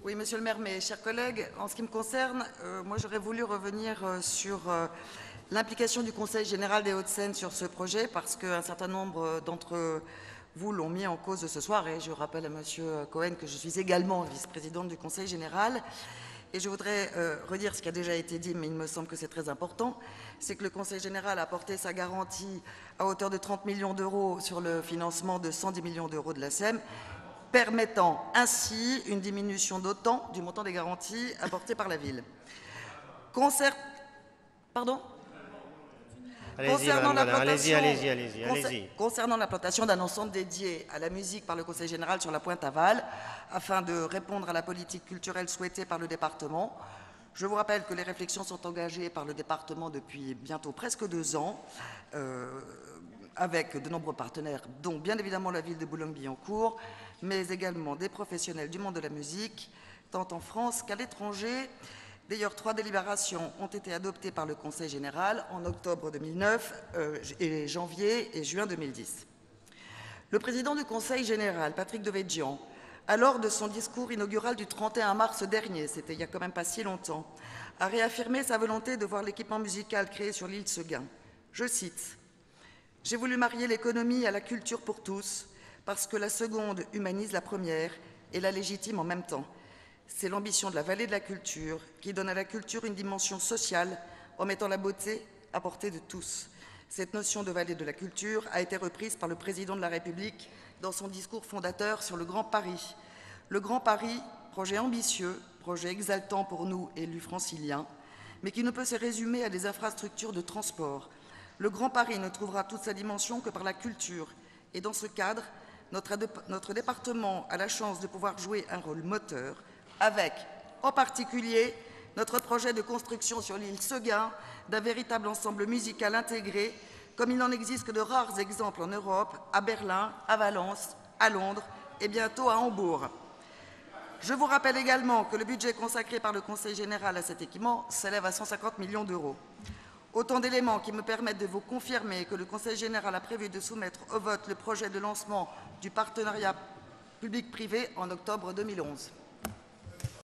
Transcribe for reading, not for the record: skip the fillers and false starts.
Oui, monsieur le maire, mes chers collègues, en ce qui me concerne, moi j'aurais voulu revenir sur l'implication du Conseil général des Hauts-de-Seine sur ce projet parce qu'un certain nombre d'entre vous l'ont mis en cause ce soir et je rappelle à monsieur Cohen que je suis également vice-présidente du Conseil général. Et je voudrais redire ce qui a déjà été dit, mais il me semble que c'est très important, c'est que le Conseil général a porté sa garantie à hauteur de 30 millions d'euros sur le financement de 110 millions d'euros de la SEM, permettant ainsi une diminution d'autant du montant des garanties apportées par la ville. Pardon ? Concernant l'implantation d'un ensemble dédié à la musique par le Conseil général sur la Pointe-Aval, afin de répondre à la politique culturelle souhaitée par le département, je vous rappelle que les réflexions sont engagées par le département depuis bientôt presque 2 ans, avec de nombreux partenaires, dont bien évidemment la ville de Boulogne-Billancourt, mais également des professionnels du monde de la musique, tant en France qu'à l'étranger. D'ailleurs, 3 délibérations ont été adoptées par le Conseil général en octobre 2009 et janvier et juin 2010. Le président du Conseil général, Patrick Devedjian, lors de son discours inaugural du 31 mars dernier, c'était il n'y a quand même pas si longtemps, a réaffirmé sa volonté de voir l'équipement musical créé sur l'île Seguin. Je cite : « J'ai voulu marier l'économie à la culture pour tous, parce que la seconde humanise la première et la légitime en même temps. C'est l'ambition de la vallée de la culture qui donne à la culture une dimension sociale en mettant la beauté à portée de tous. Cette notion de vallée de la culture a été reprise par le président de la République dans son discours fondateur sur le Grand Paris. Le Grand Paris, projet ambitieux, projet exaltant pour nous, élus franciliens, mais qui ne peut se résumer à des infrastructures de transport. Le Grand Paris ne trouvera toute sa dimension que par la culture. Et dans ce cadre, notre département a la chance de pouvoir jouer un rôle moteur avec, en particulier, notre projet de construction sur l'île Seguin d'un véritable ensemble musical intégré, comme il n'en existe que de rares exemples en Europe, à Berlin, à Valence, à Londres et bientôt à Hambourg. Je vous rappelle également que le budget consacré par le Conseil général à cet équipement s'élève à 150 millions d'euros. Autant d'éléments qui me permettent de vous confirmer que le Conseil général a prévu de soumettre au vote le projet de lancement du partenariat public-privé en octobre 2011.